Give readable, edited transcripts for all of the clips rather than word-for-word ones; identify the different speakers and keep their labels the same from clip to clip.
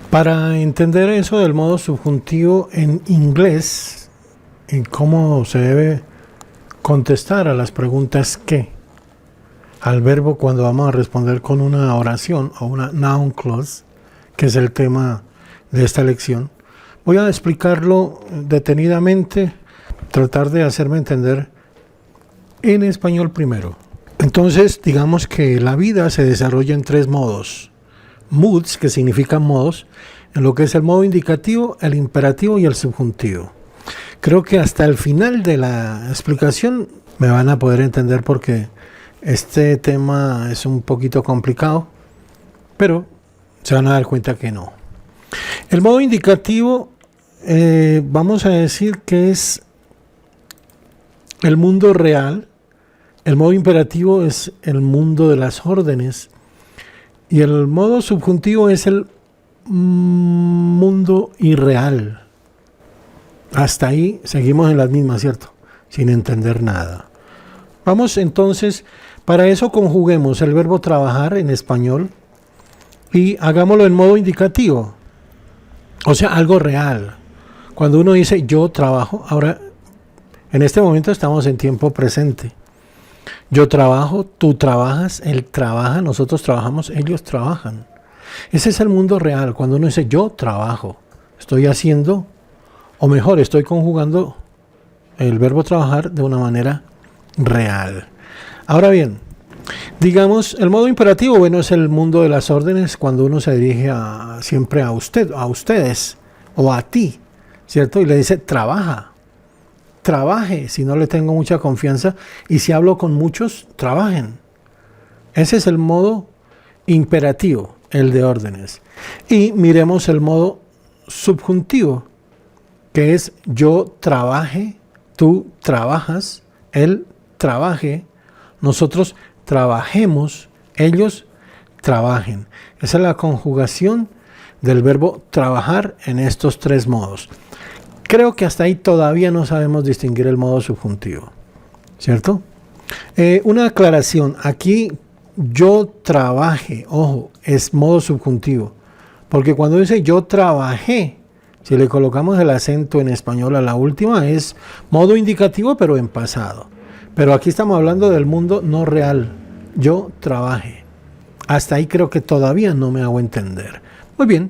Speaker 1: Para entender eso del modo subjuntivo en inglés y cómo se debe contestar a las preguntas ¿qué? Al verbo cuando vamos a responder con una oración o una noun clause, que es el tema de esta lección, voy a explicarlo detenidamente, tratar de hacerme entender en español primero. Entonces, digamos que la vida se desarrolla en tres modos. Moods, que significan modos, en lo que es el modo indicativo, el imperativo y el subjuntivo. Creo que hasta el final de la explicación me van a poder entender porque este tema es un poquito complicado, pero se van a dar cuenta que no. El modo indicativo, vamos a decir que es el mundo real. El modo imperativo es el mundo de las órdenes. Y el modo subjuntivo es el mundo irreal. Hasta ahí seguimos en las mismas, ¿cierto? Sin entender nada. Vamos entonces, para eso conjuguemos el verbo trabajar en español y hagámoslo en modo indicativo. O sea, algo real. Cuando uno dice yo trabajo, ahora en este momento estamos en tiempo presente. Yo trabajo, tú trabajas, él trabaja, nosotros trabajamos, ellos trabajan. Ese es el mundo real. Cuando uno dice yo trabajo, estoy haciendo, o mejor, estoy conjugando el verbo trabajar de una manera real. Ahora bien, digamos, el modo imperativo, bueno, es el mundo de las órdenes cuando uno se dirige siempre a usted, a ustedes o a ti, ¿cierto? Y le dice trabaja. Trabaje, si no le tengo mucha confianza, y si hablo con muchos, trabajen. Ese es el modo imperativo, el de órdenes. Y miremos el modo subjuntivo, que es yo trabaje, tú trabajas, él trabaje, nosotros trabajemos, ellos trabajen. Esa es la conjugación del verbo trabajar en estos tres modos. Creo que hasta ahí todavía no sabemos distinguir el modo subjuntivo, ¿cierto? Una aclaración, aquí yo trabaje, ojo, es modo subjuntivo, porque cuando dice yo trabajé, si le colocamos el acento en español a la última, es modo indicativo pero en pasado. Pero aquí estamos hablando del mundo no real, yo trabajé. Hasta ahí creo que todavía no me hago entender. Muy bien,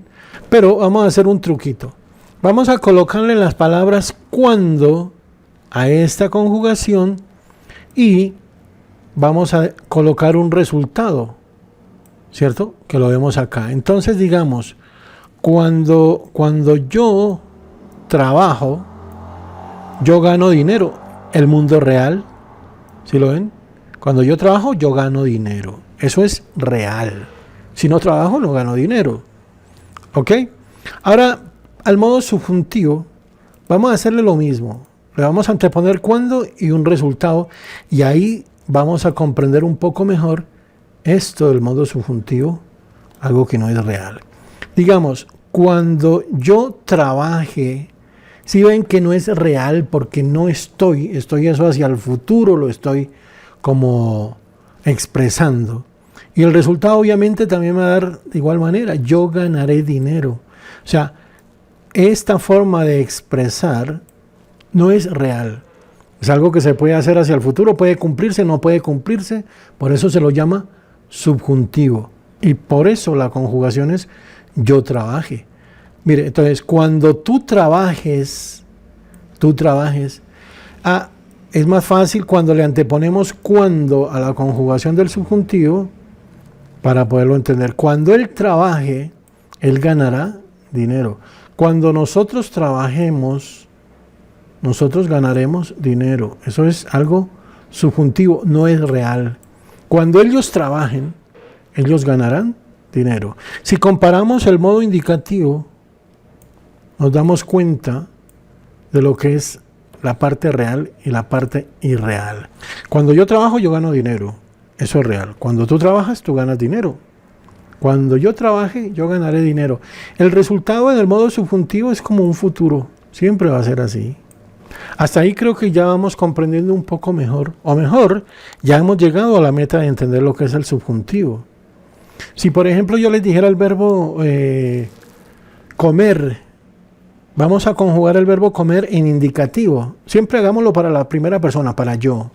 Speaker 1: pero vamos a hacer un truquito. Vamos a colocarle las palabras cuando a esta conjugación y vamos a colocar un resultado, ¿cierto? Que lo vemos acá. Entonces digamos, cuando yo trabajo, yo gano dinero. El mundo real, ¿sí lo ven? Cuando yo trabajo, yo gano dinero. Eso es real. Si no trabajo, no gano dinero. ¿Ok? Ahora, al modo subjuntivo, vamos a hacerle lo mismo. Le vamos a anteponer cuándo y un resultado. Y ahí vamos a comprender un poco mejor esto del modo subjuntivo, algo que no es real. Digamos, cuando yo trabaje, si ven que no es real porque no estoy eso hacia el futuro, lo estoy como expresando. Y el resultado obviamente también me va a dar de igual manera, yo ganaré dinero. O sea, esta forma de expresar no es real. Es algo que se puede hacer hacia el futuro, puede cumplirse, no puede cumplirse, por eso se lo llama subjuntivo. Y por eso la conjugación es yo trabaje. Mire, entonces, cuando tú trabajes, es más fácil cuando le anteponemos cuando a la conjugación del subjuntivo para poderlo entender. Cuando él trabaje, él ganará dinero. Cuando nosotros trabajemos, nosotros ganaremos dinero. Eso es algo subjuntivo, no es real. Cuando ellos trabajen, ellos ganarán dinero. Si comparamos el modo indicativo, nos damos cuenta de lo que es la parte real y la parte irreal. Cuando yo trabajo, yo gano dinero. Eso es real. Cuando tú trabajas, tú ganas dinero. Cuando yo trabaje, yo ganaré dinero. El resultado en el modo subjuntivo es como un futuro. Siempre va a ser así. Hasta ahí creo que ya vamos comprendiendo un poco mejor. O mejor, ya hemos llegado a la meta de entender lo que es el subjuntivo. Si por ejemplo yo les dijera el verbo comer. Vamos a conjugar el verbo comer en indicativo. Siempre hagámoslo para la primera persona, para yo.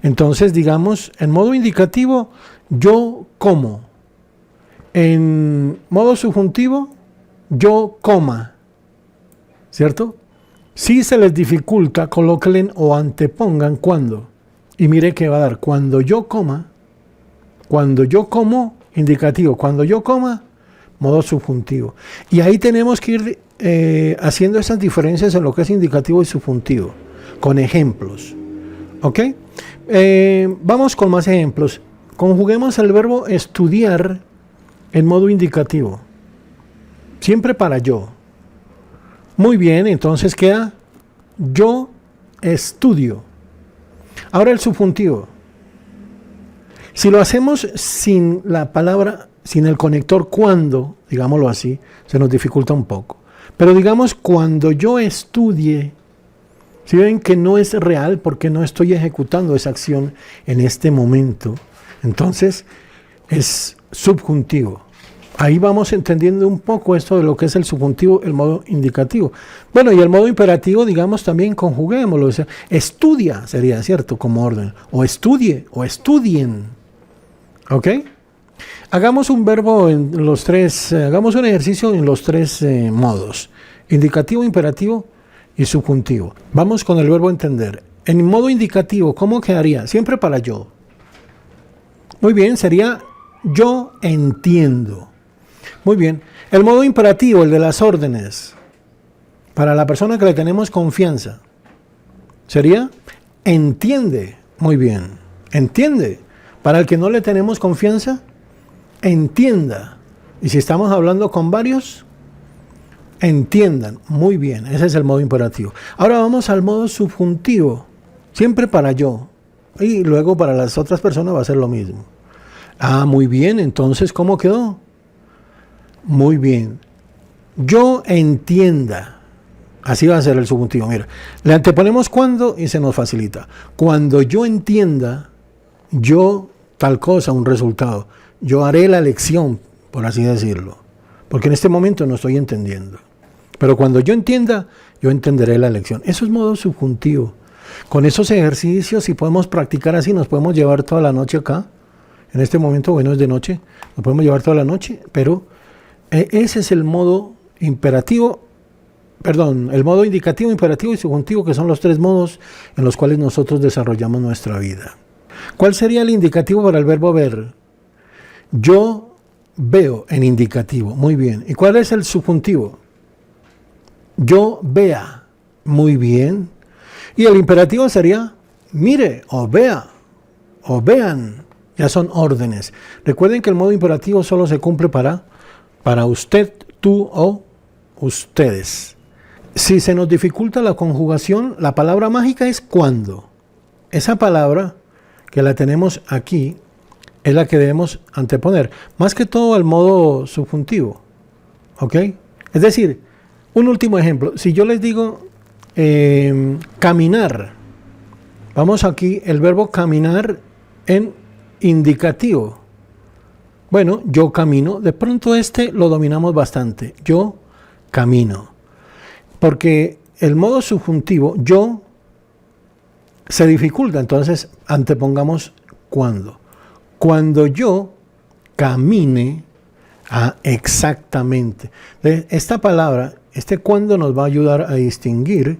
Speaker 1: Entonces, digamos, en modo indicativo, yo como. En modo subjuntivo, yo coma. ¿Cierto? Si se les dificulta, colóquenle o antepongan cuando. Y mire qué va a dar. Cuando yo coma, cuando yo como, indicativo. Cuando yo coma, modo subjuntivo. Y ahí tenemos que ir haciendo esas diferencias en lo que es indicativo y subjuntivo, con ejemplos. ¿Ok? Vamos con más ejemplos. Conjuguemos el verbo estudiar en modo indicativo. Siempre para yo. Muy bien, entonces queda yo estudio. Ahora el subjuntivo. Si lo hacemos sin la palabra, sin el conector cuando, digámoslo así, se nos dificulta un poco. Pero digamos cuando yo estudie, si ven que no es real porque no estoy ejecutando esa acción en este momento, entonces es subjuntivo. Ahí vamos entendiendo un poco esto de lo que es el subjuntivo, el modo indicativo. Bueno, y el modo imperativo, digamos, también conjuguémoslo. O sea, estudia sería, ¿cierto? Como orden. O estudie, o estudien. ¿Ok? Hagamos un verbo en los tres, hagamos un ejercicio en los tres modos. Indicativo, imperativo y subjuntivo. Vamos con el verbo entender. En modo indicativo, ¿cómo quedaría? Siempre para yo. Muy bien, sería yo entiendo. Muy bien. El modo imperativo, el de las órdenes, para la persona que le tenemos confianza, sería entiende. Muy bien. Entiende. Para el que no le tenemos confianza, entienda. Y si estamos hablando con varios, entiendan. Muy bien. Ese es el modo imperativo. Ahora vamos al modo subjuntivo. Siempre para yo. Y luego para las otras personas va a ser lo mismo. Ah, muy bien. Entonces, ¿cómo quedó? Muy bien. Yo entienda. Así va a ser el subjuntivo. Mira, le anteponemos cuando y se nos facilita. Cuando yo entienda, yo tal cosa, un resultado. Yo haré la lección, por así decirlo. Porque en este momento no estoy entendiendo. Pero cuando yo entienda, yo entenderé la lección. Eso es modo subjuntivo. Con esos ejercicios, si podemos practicar así, nos podemos llevar toda la noche acá. En este momento, bueno, es de noche. Nos podemos llevar toda la noche, pero ese es el modo imperativo, el modo indicativo, imperativo y subjuntivo, que son los tres modos en los cuales nosotros desarrollamos nuestra vida. ¿Cuál sería el indicativo para el verbo ver? Yo veo en indicativo. Muy bien. ¿Y cuál es el subjuntivo? Yo vea. Muy bien. Y el imperativo sería mire o vea o vean. Ya son órdenes. Recuerden que el modo imperativo solo se cumple para usted, tú o ustedes. Si se nos dificulta la conjugación, la palabra mágica es cuando. Esa palabra que la tenemos aquí es la que debemos anteponer. Más que todo al modo subjuntivo. ¿Ok? Es decir, un último ejemplo. Si yo les digo caminar. Vamos aquí, el verbo caminar en indicativo. Bueno, yo camino. De pronto lo dominamos bastante. Yo camino. Porque el modo subjuntivo, yo, se dificulta. Entonces, antepongamos cuando. Cuando yo camine, exactamente. Esta palabra, cuando nos va a ayudar a distinguir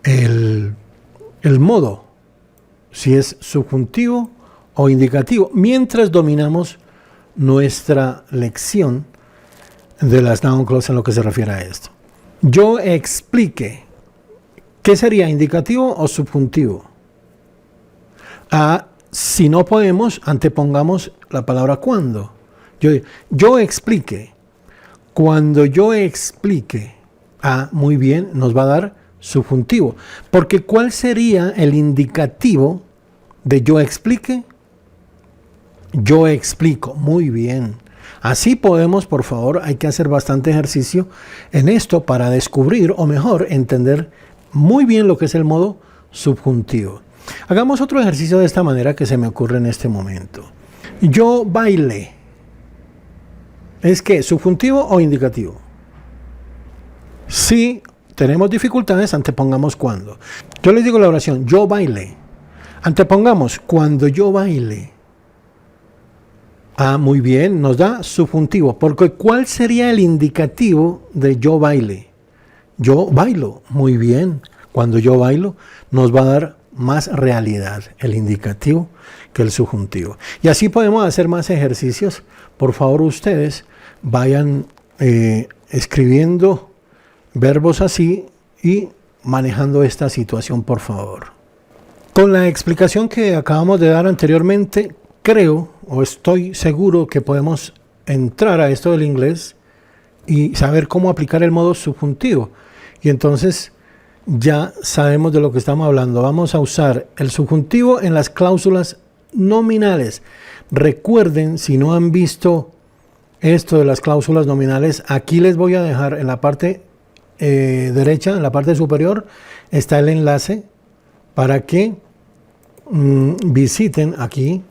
Speaker 1: el modo, si es subjuntivo o indicativo, mientras dominamos nuestra lección de las noun clauses en lo que se refiere a esto. Yo explique. ¿Qué sería, indicativo o subjuntivo? Si no podemos, antepongamos la palabra cuando. Yo explique. Cuando yo explique, muy bien, nos va a dar subjuntivo. Porque ¿cuál sería el indicativo de yo explique? Yo explico. Muy bien. Así podemos, por favor, hay que hacer bastante ejercicio en esto para descubrir, o mejor, entender muy bien lo que es el modo subjuntivo. Hagamos otro ejercicio de esta manera que se me ocurre en este momento. Yo baile. ¿Es qué? ¿Subjuntivo o indicativo? Si tenemos dificultades, antepongamos cuando. Yo les digo la oración, yo bailé. Antepongamos cuando yo baile. Ah, muy bien, nos da subjuntivo. Porque ¿cuál sería el indicativo de yo baile? Yo bailo, muy bien. Cuando yo bailo, nos va a dar más realidad el indicativo que el subjuntivo. Y así podemos hacer más ejercicios. Por favor, ustedes vayan escribiendo verbos así y manejando esta situación, por favor. Con la explicación que acabamos de dar anteriormente, creo o estoy seguro que podemos entrar a esto del inglés y saber cómo aplicar el modo subjuntivo. Y entonces ya sabemos de lo que estamos hablando. Vamos a usar el subjuntivo en las cláusulas nominales. Recuerden, si no han visto esto de las cláusulas nominales, aquí les voy a dejar en la parte derecha, en la parte superior, está el enlace para que visiten aquí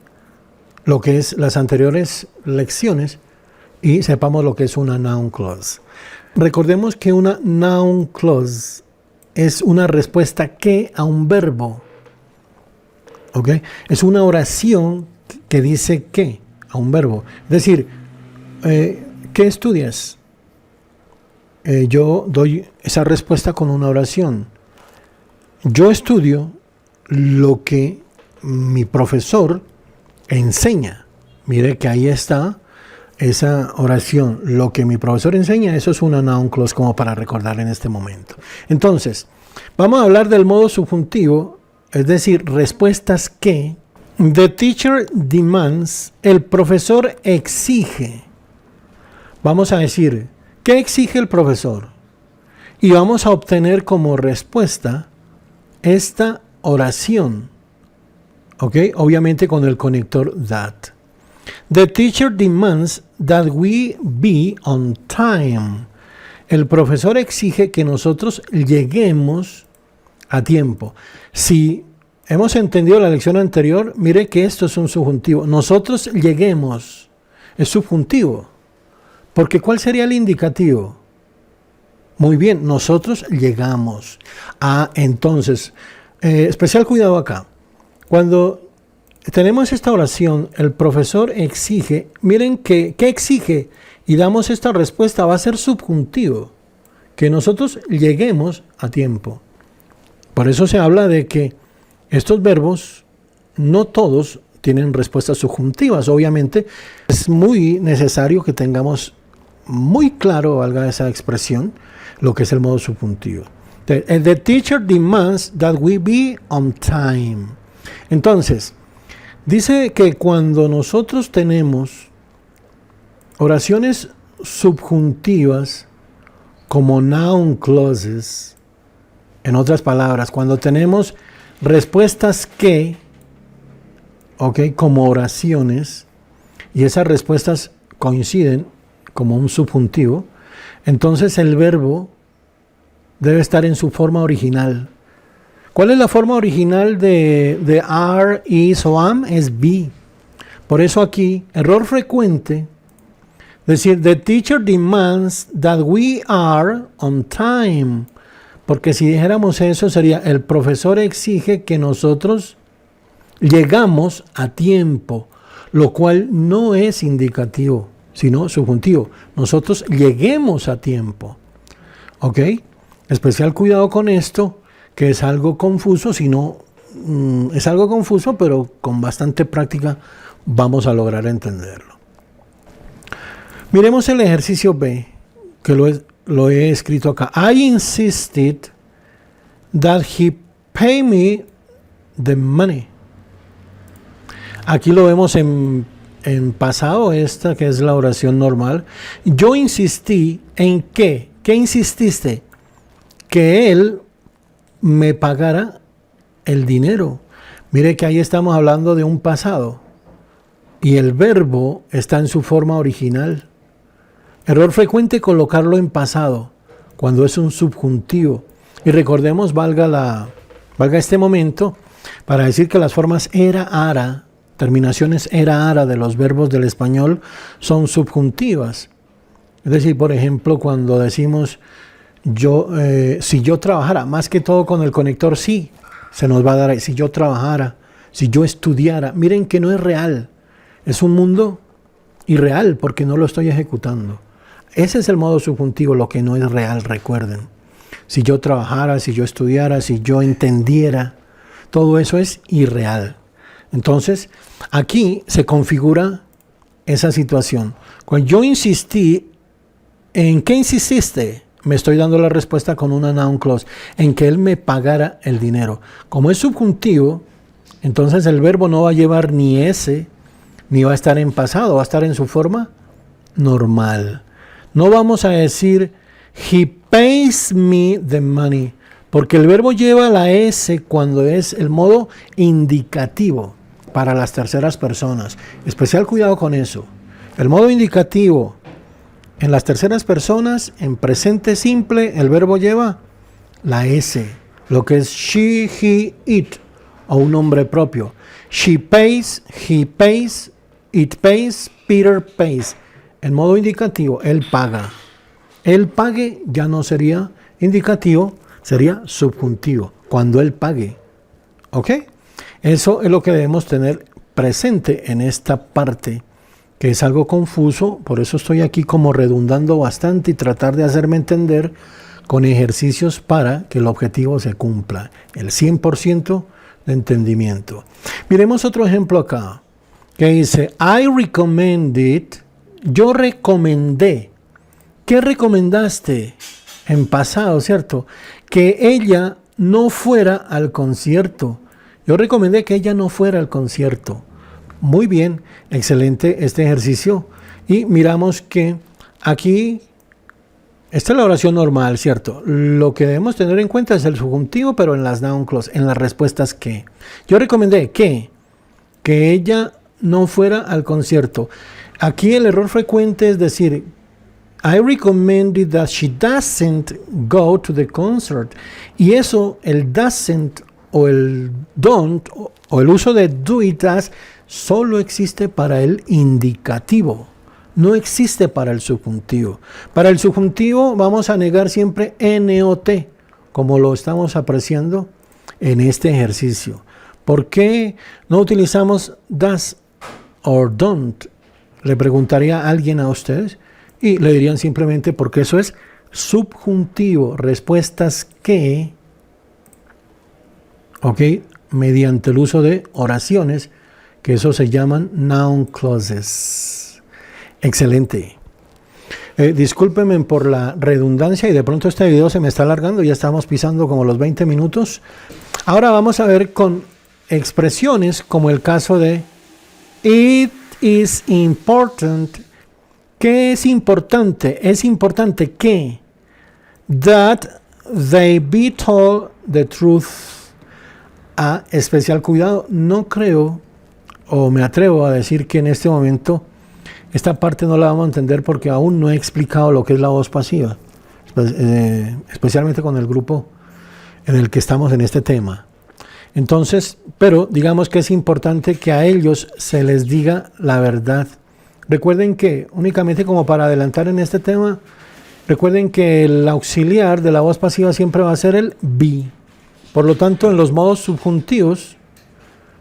Speaker 1: lo que es las anteriores lecciones y sepamos lo que es una noun clause. Recordemos que una noun clause es una respuesta que a un verbo. ¿Ok? Es una oración que dice que a un verbo. Es decir, ¿qué estudias? Yo doy esa respuesta con una oración. Yo estudio lo que mi profesor enseña. Mire que ahí está esa oración. Lo que mi profesor enseña, eso es una noun clause como para recordar en este momento. Entonces, vamos a hablar del modo subjuntivo, es decir, respuestas que the teacher demands, el profesor exige. Vamos a decir, ¿qué exige el profesor? Y vamos a obtener como respuesta esta oración. ¿Ok? Obviamente con el conector that. The teacher demands that we be on time. El profesor exige que nosotros lleguemos a tiempo. Si hemos entendido la lección anterior, mire que esto es un subjuntivo. Nosotros lleguemos es subjuntivo. Porque ¿cuál sería el indicativo? Muy bien, nosotros llegamos. Ah, entonces, especial cuidado acá. Cuando tenemos esta oración, el profesor exige, miren ¿qué exige? Y damos esta respuesta, va a ser subjuntivo, que nosotros lleguemos a tiempo. Por eso se habla de que estos verbos, no todos tienen respuestas subjuntivas. Obviamente, es muy necesario que tengamos muy claro, valga esa expresión, lo que es el modo subjuntivo. The teacher demands that we be on time. Entonces, dice que cuando nosotros tenemos oraciones subjuntivas como noun clauses, en otras palabras, cuando tenemos respuestas que, como oraciones, y esas respuestas coinciden como un subjuntivo, entonces el verbo debe estar en su forma original. ¿Cuál es la forma original de are, is o am? Es be. Por eso aquí, error frecuente, decir, the teacher demands that we are on time. Porque si dijéramos eso sería, el profesor exige que nosotros llegamos a tiempo, lo cual no es indicativo, sino subjuntivo. Nosotros lleguemos a tiempo. ¿Ok? Especial cuidado con esto, que es algo confuso, es algo confuso, pero con bastante práctica vamos a lograr entenderlo. Miremos el ejercicio B, que lo he escrito acá. I insisted that he pay me the money. Aquí lo vemos en pasado, esta que es la oración normal. Yo insistí en ¿qué? ¿Qué insististe? Que él me pagara el dinero. Mire que ahí estamos hablando de un pasado y el verbo está en su forma original. Error frecuente colocarlo en pasado cuando es un subjuntivo. Y recordemos, valga este momento para decir que las formas era, ara, terminaciones era, ara de los verbos del español son subjuntivas. Es decir, por ejemplo, cuando decimos si yo trabajara, más que todo con el conector, sí, se nos va a dar ahí. Si yo trabajara, si yo estudiara, miren que no es real. Es un mundo irreal porque no lo estoy ejecutando. Ese es el modo subjuntivo, lo que no es real, recuerden. Si yo trabajara, si yo estudiara, si yo entendiera, todo eso es irreal. Entonces, aquí se configura esa situación. Cuando yo insistí, ¿en qué insististe? Me estoy dando la respuesta con una noun clause, en que él me pagara el dinero. Como es subjuntivo, entonces el verbo no va a llevar ni ese, ni va a estar en pasado, va a estar en su forma normal. No vamos a decir, he pays me the money, porque el verbo lleva la S cuando es el modo indicativo para las terceras personas. Especial cuidado con eso. El modo indicativo en las terceras personas, en presente simple, el verbo lleva la S, lo que es she, he, it, o un nombre propio. She pays, he pays, it pays, Peter pays. En modo indicativo, él paga. El pague ya no sería indicativo, sería subjuntivo, cuando él pague. ¿Ok? Eso es lo que debemos tener presente en esta parte, que es algo confuso, por eso estoy aquí como redundando bastante y tratar de hacerme entender con ejercicios para que el objetivo se cumpla, el 100% de entendimiento. Miremos otro ejemplo acá, que dice, I recommended, yo recomendé. ¿Qué recomendaste en pasado, cierto? Que ella no fuera al concierto. Yo recomendé que ella no fuera al concierto. Muy bien, excelente este ejercicio. Y miramos que aquí, esta es la oración normal, ¿cierto? Lo que debemos tener en cuenta es el subjuntivo, pero en las noun clause, en las respuestas que. Yo recomendé que ella no fuera al concierto. Aquí el error frecuente es decir, I recommended that she doesn't go to the concert. Y eso, el doesn't o el don't o el uso de do it does solo existe para el indicativo, no existe para el subjuntivo. Para el subjuntivo vamos a negar siempre NOT, como lo estamos apreciando en este ejercicio. ¿Por qué no utilizamos does or don't? Le preguntaría a alguien a ustedes y le dirían simplemente porque eso es subjuntivo, respuestas que, ok, mediante el uso de oraciones, que eso se llaman noun clauses. Excelente. Discúlpenme por la redundancia y de pronto este video se me está alargando, ya estamos pisando como los 20 minutos. Ahora vamos a ver con expresiones como el caso de it is important. ¿Qué es importante? Es importante que that they be told the truth. Especial cuidado, no creo o me atrevo a decir que en este momento esta parte no la vamos a entender porque aún no he explicado lo que es la voz pasiva, especialmente con el grupo en el que estamos en este tema. Entonces, pero digamos que es importante que a ellos se les diga la verdad. Recuerden que, únicamente como para adelantar en este tema, recuerden que el auxiliar de la voz pasiva siempre va a ser el be. Por lo tanto, en los modos subjuntivos,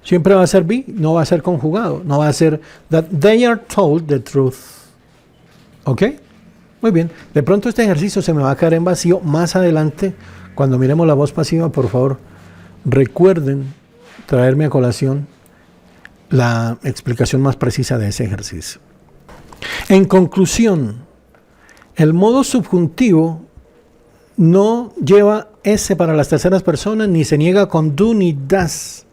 Speaker 1: siempre va a ser be, no va a ser conjugado. No va a ser that they are told the truth. ¿Ok? Muy bien. De pronto este ejercicio se me va a caer en vacío. Más adelante, cuando miremos la voz pasiva, por favor, recuerden traerme a colación la explicación más precisa de ese ejercicio. En conclusión, el modo subjuntivo no lleva S para las terceras personas, ni se niega con do ni does,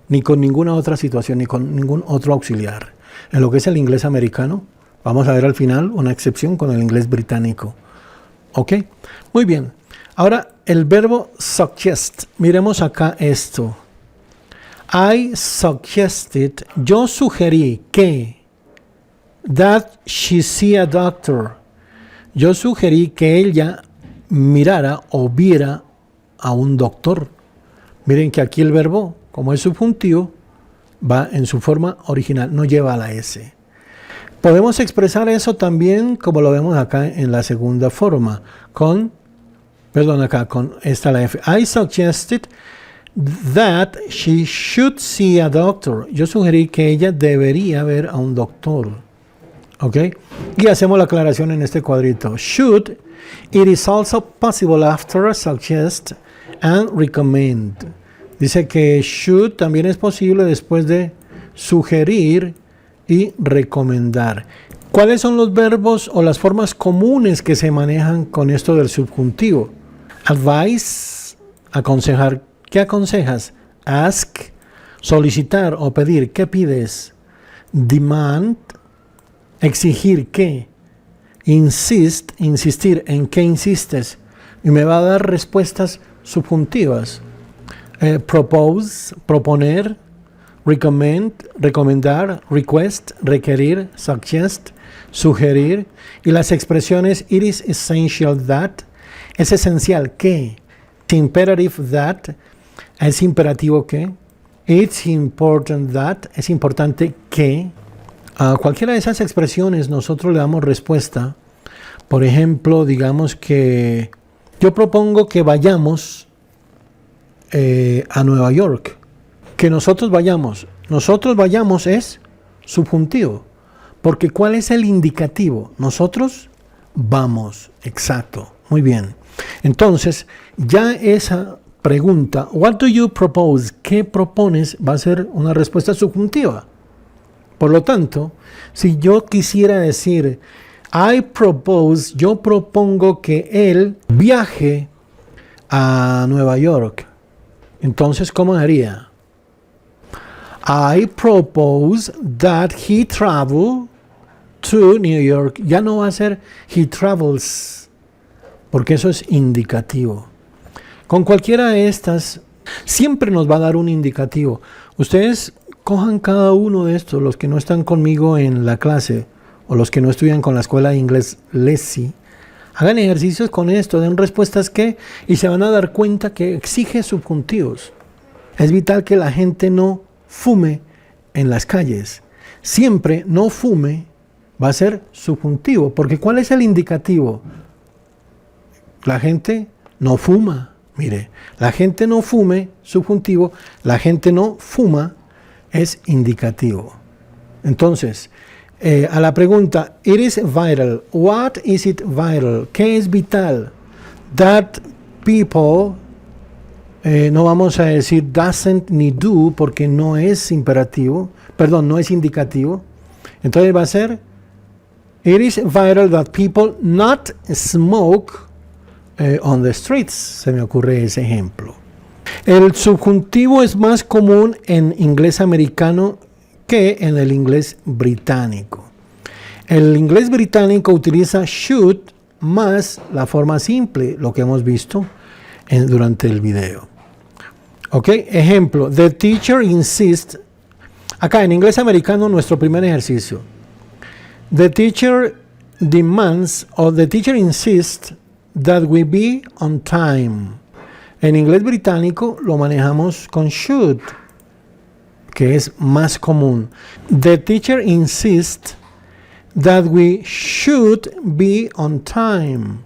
Speaker 1: ni con ninguna otra situación, ni con ningún otro auxiliar. En lo que es el inglés americano, vamos a ver al final una excepción con el inglés británico. ¿Ok? Muy bien. Ahora, el verbo suggest. Miremos acá esto. I suggested, yo sugerí que, that she see a doctor. Yo sugerí que ella mirara o viera a un doctor. Miren que aquí el verbo, como es subjuntivo, va en su forma original, no lleva la S. Podemos expresar eso también como lo vemos acá en la segunda forma, con Perdón, acá con esta la F. I suggested that she should see a doctor. Yo sugerí que ella debería ver a un doctor. ¿Ok? Y hacemos la aclaración en este cuadrito. Should, it is also possible after suggest and recommend. Dice que should también es posible después de sugerir y recomendar. ¿Cuáles son los verbos o las formas comunes que se manejan con esto del subjuntivo? Advise, aconsejar. ¿Qué aconsejas? Ask, solicitar o pedir. ¿Qué pides? Demand, exigir. ¿Qué? Insist, insistir. ¿En qué insistes? Y me va a dar respuestas subjuntivas. Propose, proponer. Recommend, recomendar. Request, requerir. Suggest, sugerir. Y las expresiones it is essential that, es esencial que, it's imperative that, es imperativo que, it's important that, es importante que. A cualquiera de esas expresiones nosotros le damos respuesta. Por ejemplo, digamos que yo propongo que vayamos a Nueva York. Que nosotros vayamos es subjuntivo. Porque ¿cuál es el indicativo? Nosotros vamos. Exacto. Muy bien. Entonces, ya esa pregunta, what do you propose? ¿Qué propones? Va a ser una respuesta subjuntiva. Por lo tanto, si yo quisiera decir, I propose, yo propongo que él viaje a Nueva York. Entonces, ¿cómo haría? I propose that he travel to New York. Ya no va a ser he travels, porque eso es indicativo. Con cualquiera de estas, siempre nos va a dar un indicativo. Ustedes cojan cada uno de estos, los que no están conmigo en la clase, o los que no estudian con la escuela de inglés LESI, hagan ejercicios con esto, den respuestas que, y se van a dar cuenta que exige subjuntivos. Es vital que la gente no fume en las calles. Siempre no fume va a ser subjuntivo, porque ¿cuál es el indicativo? La gente no fuma. Mire, la gente no fume, subjuntivo, la gente no fuma es indicativo. Entonces, a la pregunta, it is vital. What is it vital? ¿Qué es vital? That people, no vamos a decir doesn't ni do porque no es imperativo, perdón, no es indicativo. Entonces va a ser, it is vital that people not smoke on the streets. Se me ocurre ese ejemplo. El subjuntivo es más común en inglés americano que en el inglés británico. El inglés británico utiliza should más la forma simple, lo que hemos visto durante el video. Ok, ejemplo, the teacher insists. Acá en inglés americano, nuestro primer ejercicio. The teacher demands or the teacher insists that we be on time. En inglés británico lo manejamos con should, que es más común. The teacher insists that we should be on time.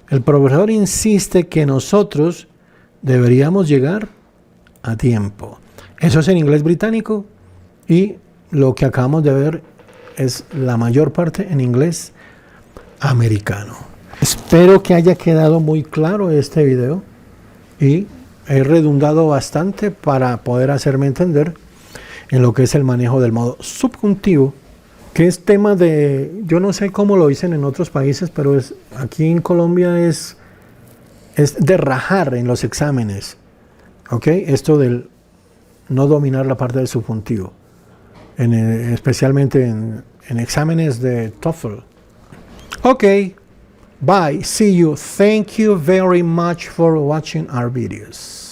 Speaker 1: El profesor insiste que nosotros deberíamos llegar a tiempo. Eso es en inglés británico y lo que acabamos de ver es la mayor parte en inglés americano. Espero que haya quedado muy claro este video y he redundado bastante para poder hacerme entender en lo que es el manejo del modo subjuntivo, que es tema de, yo no sé cómo lo dicen en otros países, pero es, aquí en Colombia es de rajar en los exámenes, ¿ok? Esto del no dominar la parte del subjuntivo, especialmente en exámenes de TOEFL. Ok, bye, see you, thank you very much for watching our videos.